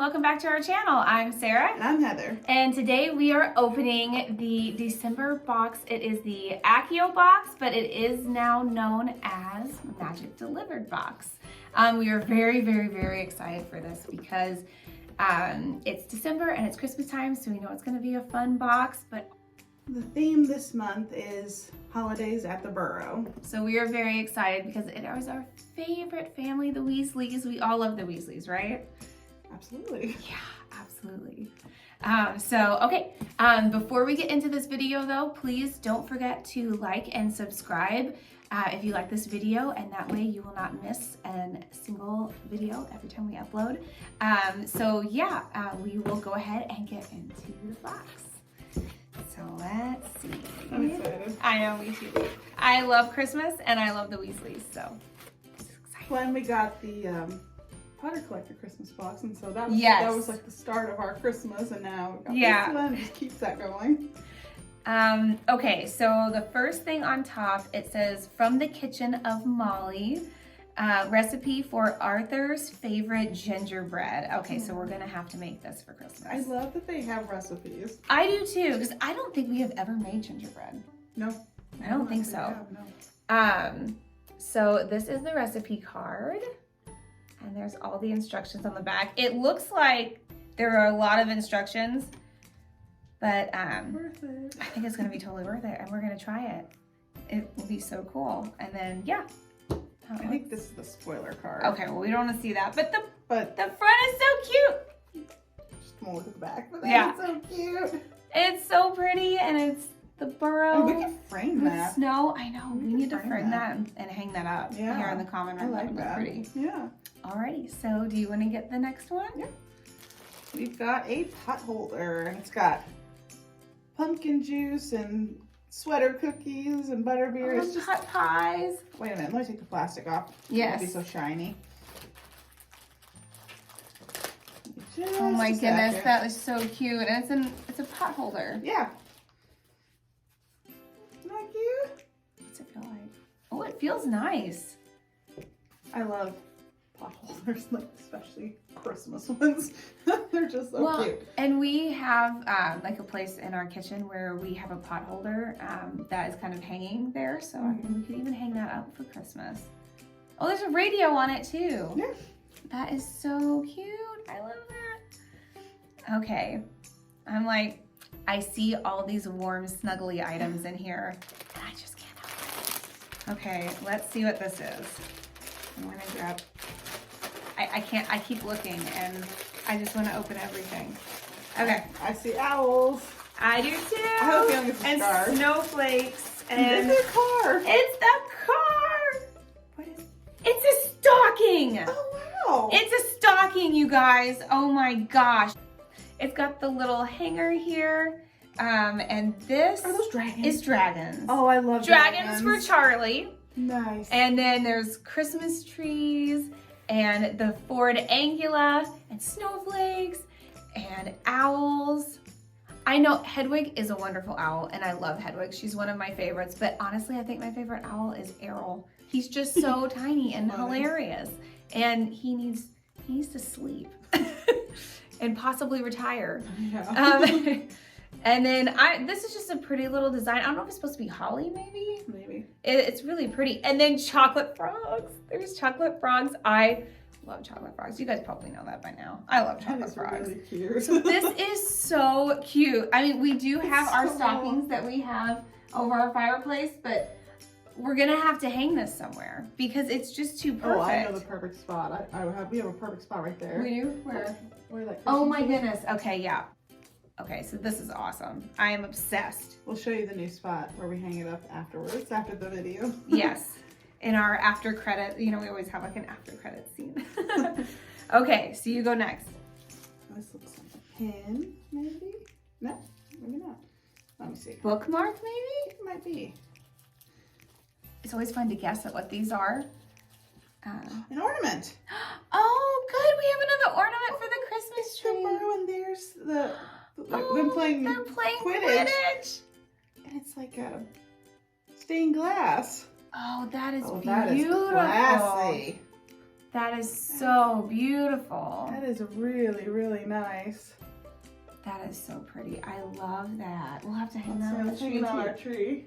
welcome back to our channel. I'm Sarah. And I'm Heather. And today we are opening the December box. It is the Accio Box, but it is now known as Magic Delivered Box. We are very, very, very excited for this because it's December and it's Christmas time, so we know it's going to be a fun box. But the theme this month is holidays at the Burrow. So we are very excited because it is our favorite family, the Weasleys. We all love the Weasleys, right? Absolutely. Yeah, absolutely. Before we get into this video though, please don't forget to like and subscribe if you like this video, and that way you will not miss a single video every time we upload. We will go ahead and get into the box. So let's see. I'm excited. I know, me too. I love Christmas and I love the Weasleys, so it's exciting. When we got the Potter Collector Christmas box, and so that was like the start of our Christmas, and now we got this one, and just keeps that going. Okay, so the first thing on top, it says, "From the Kitchen of Molly, recipe for Arthur's favorite gingerbread." Okay, so we're gonna have to make this for Christmas. I love that they have recipes. I do too, because I don't think we have ever made gingerbread. No. I don't think so. Have, no. So this is the recipe card, and there's all the instructions on the back. It looks like there are a lot of instructions, but Worth it. I think it's gonna be totally worth it, and we're gonna try it. It will be so cool. And then, yeah. I think this is the spoiler card. Okay, well, we don't want to see that, but the front is so cute. Just won't look at the back, but Yeah. that's so cute. It's so pretty, and it's the Burrow. Oh, we can frame with that. Snow. I know. We need to frame frame that and hang that up here in the common room. I like that would look pretty. Yeah. Alrighty, so do you want to get the next one? Yeah. We've got a pot holder, and it's got pumpkin juice and sweater cookies and butterbeer. It's just hot pies. Wait a minute, let me take the plastic off. Yes. It'll be so shiny. Oh my goodness, that is so cute. And it's a pot holder. Yeah. Isn't that cute? What's it feel like? Oh, it feels nice. I love pot holders, like especially Christmas ones. They're just so cute. And we have like a place in our kitchen where we have a pot holder that is kind of hanging there. So I think we could even hang that up for Christmas. Oh, there's a radio on it too. Yeah. That is so cute. I love that. Okay. I'm like, I see all these warm, snuggly items in here, and I just can't help it. Okay, let's see what this is. I'm gonna grab, I keep looking, and I just want to open everything. Okay. I see owls. I do too. I have a feeling it's a star. And snowflakes. And it's a car. It's the car. What is? It's a stocking. Oh wow. It's a stocking, you guys. Oh my gosh. It's got the little hanger here. And this Are those dragons? is dragons. Oh, I love dragons for Charlie. Nice. And then there's Christmas trees and the Ford Angula and snowflakes and owls. I know Hedwig is a wonderful owl, and I love Hedwig. She's one of my favorites, but honestly, I think my favorite owl is Errol. He's just so tiny and hilarious, and he needs to sleep and possibly retire. Yeah. And then this is just a pretty little design. I don't know if it's supposed to be holly, maybe? Maybe. It's really pretty. And then chocolate frogs. There's chocolate frogs. I love chocolate frogs. You guys probably know that by now. I love chocolate frogs. Really cute. So this is so cute. I mean, we do have our stockings that we have over our fireplace, but we're gonna have to hang this somewhere because it's just too perfect. Oh, I know the perfect spot. We have a perfect spot right there. We do? Where? Where that Oh my goodness. Okay, yeah. Okay, so this is awesome. I am obsessed. We'll show you the new spot where we hang it up afterwards, after the video. Yes. In our after credit, we always have like an after credit scene. Okay, so you go next. This looks like a pin, maybe? No, maybe not. Let me see. Bookmark, maybe? It might be. It's always fun to guess at what these are. An ornament. Oh, good. We have another ornament for the Christmas tree. The Burrow, and there's them playing they're playing Quidditch. And it's like a stained glass. Oh, that is Oh, beautiful. that is classy. That is so beautiful. That is really, really nice. That is so pretty. I love that. We'll have to hang that So on the let's tree hang it on too. our tree.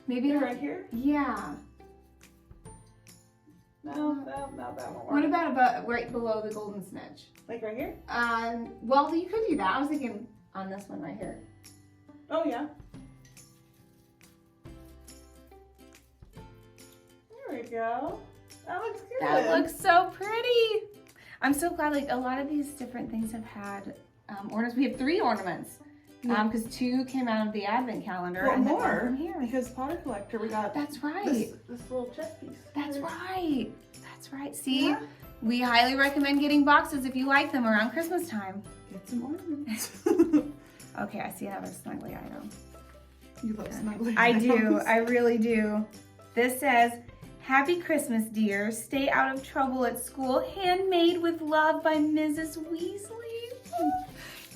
Maybe Right here? Yeah. No, not that one. What about right below the golden snitch? Like right here? Well, you could do that. I was thinking on this one right here. Oh yeah. There we go. That looks good. That looks so pretty. I'm so glad, like, a lot of these different things have had ornaments. We have 3 ornaments because 2 came out of the advent calendar. Well, and then more one from here. because Potter Collector, we got That's right. this little chess piece. That's right. That's right. See, Yeah. we highly recommend getting boxes if you like them around Christmas time. Get some ornaments. Okay, I see another snuggly item. You love snuggly I do. items. I really do. This says, "Happy Christmas, dear. Stay out of trouble at school. Handmade with love by Mrs. Weasley."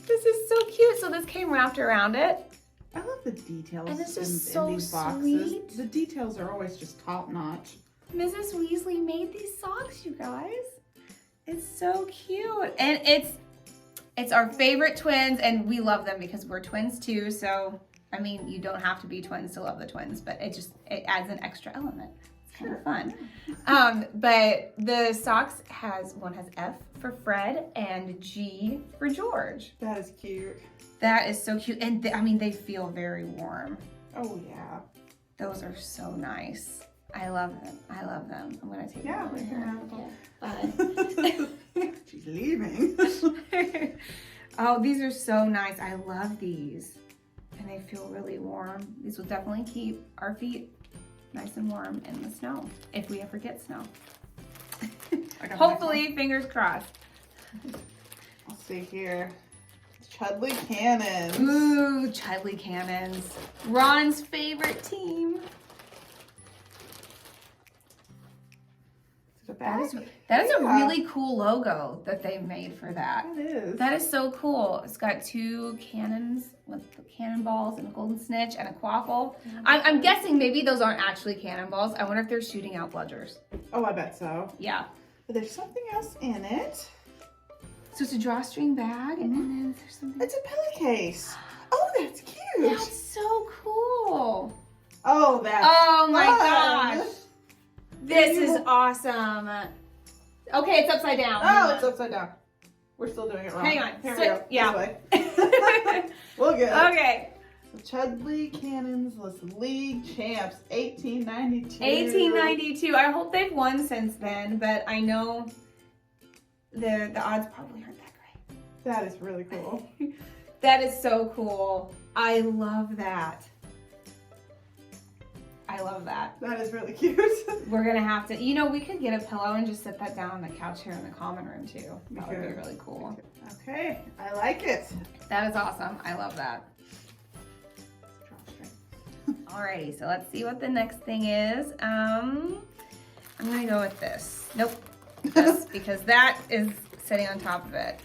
This is so cute. So this came wrapped around it. I love the details And this is in so these boxes. sweet. The details are always just top notch. Mrs. Weasley made these socks, you guys. It's so cute. And it's our favorite twins, and we love them because we're twins too. So, I mean, you don't have to be twins to love the twins, but it adds an extra element. It's kind of fun. But the socks one has F for Fred and G for George. That is cute. That is so cute. And I mean, they feel very warm. Oh yeah. Those are so nice. I love them. I love them. I'm gonna take Yeah, them over we can here. have Yeah. She's leaving. Bye. Oh, these are so nice. I love these. And they feel really warm. These will definitely keep our feet nice and warm in the snow, if we ever get snow. Hopefully, fingers crossed. Let's see here. Chudley cannons. Ooh, Chudley cannons. Ron's favorite team. The back? That is a Yeah. really cool logo that they made for that. It is. That is so cool. It's got 2 cannons with the cannonballs and a golden snitch and a quaffle. I'm guessing maybe those aren't actually cannonballs. I wonder if they're shooting out bludgers. Oh, I bet so. Yeah. But there's something else in it. So it's a drawstring bag, and then there's something. It's a pillowcase. Oh, that's cute. That's so cool. Oh, that's Oh my fun. gosh. This is awesome. Okay, it's upside down. Oh, it's upside down. We're still doing it wrong. Hang on. Here So- we go. yeah. This way. We'll get it. Okay. So Chudley Cannons was league champs, 1892. 1892. I hope they've won since then, but I know the odds probably aren't that great. That is really cool. That is so cool. I love that. I love that. That is really cute. We're gonna have to, we could get a pillow and just set that down on the couch here in the common room too. That would be could. really cool. Okay, I like it. That is awesome. I love that. Alrighty, so let's see what the next thing is. I'm gonna go with this. Nope. This, because that is sitting on top of it.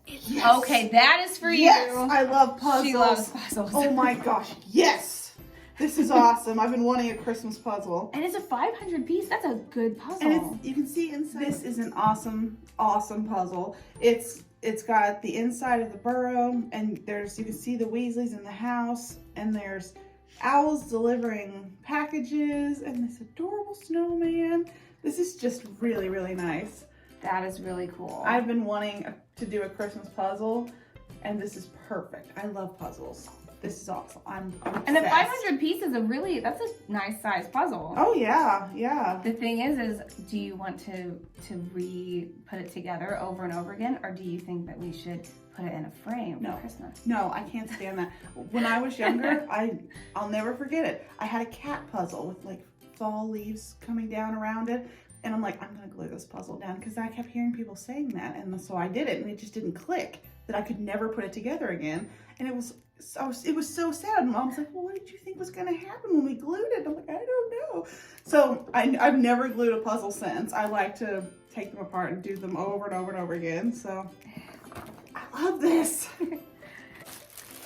Yes. Okay, that is for Yes, you. I love puzzles. She loves puzzles. Oh my gosh, yes. This is awesome. I've been wanting a Christmas puzzle. And it's a 500 piece. That's a good puzzle. And you can see inside. This is an awesome, awesome puzzle. It's got the inside of the Burrow, and you can see the Weasleys in the house, and there's owls delivering packages, and this adorable snowman. This is just really, really nice. That is really cool. I've been wanting to do a Christmas puzzle, and this is perfect. I love puzzles. This is awesome. I'm obsessed. And the 500 piece is that's a nice size puzzle. Oh yeah, yeah. The thing is do you want to put it together over and over again, or do you think that we should put it in a frame for Christmas? No, I can't stand that. When I was younger, I'll never forget it. I had a cat puzzle with like fall leaves coming down around it. And I'm like, I'm gonna glue this puzzle down because I kept hearing people saying that. And so I did it, and it just didn't click that I could never put it together again. And it was so sad. And Mom's like, well, what did you think was gonna happen when we glued it? I'm like, I don't know. So I've never glued a puzzle since. I like to take them apart and do them over and over and over again. So I love this.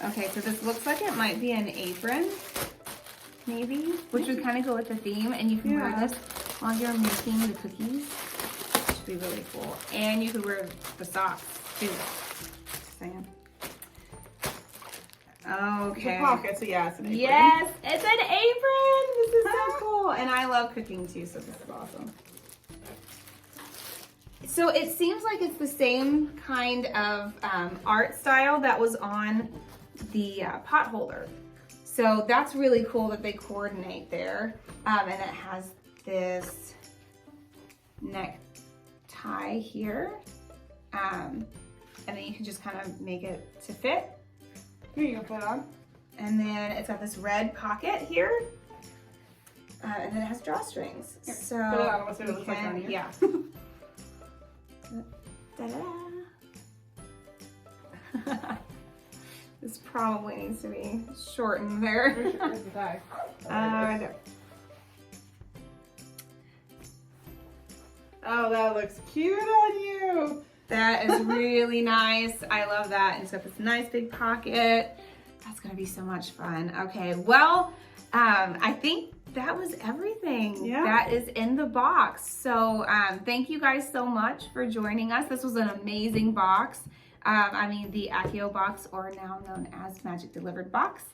Okay, so this looks like it might be an apron, maybe, which would kind of go with the theme, and you can wear this while you're making the cookies. be really cool. And you could wear the socks too. Saying. Okay. The pocket, so yeah, it's an apron. Yes, it's an apron. This is so cool. And I love cooking too, so this is awesome. So it seems like it's the same kind of art style that was on the pot holder. So that's really cool that they coordinate there. And it has this neck tie here. And then you can just kind of make it to fit. Here you go, put it on. And then it's got this red pocket here. And then it has drawstrings. Here, So put it on. What's it you look like on you? yeah. Ta-da. This probably needs to be shortened there. Where's the tie? Right there. Oh, that looks cute on you. That is really nice. I love that. And it's got this nice big pocket. That's gonna be so much fun. Okay, well, I think that was everything that is in the box. So thank you guys so much for joining us. This was an amazing box. I mean, the Accio Box, or now known as Magic Delivered Box.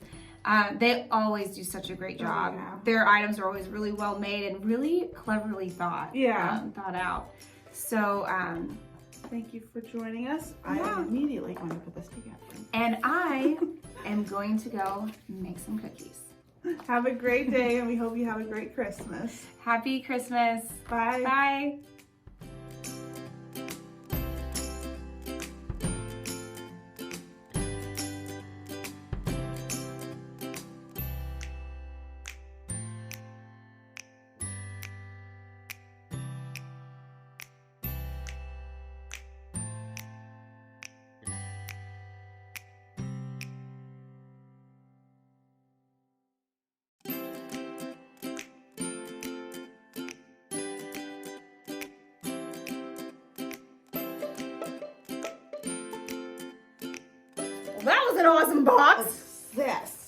They always do such a great job. Yeah. Their items are always really well made and really cleverly thought out. So thank you for joining us. I am immediately going to put this together. And I am going to go make some cookies. Have a great day, and we hope you have a great Christmas. Happy Christmas. Bye. Bye. Well, that was an awesome box. This.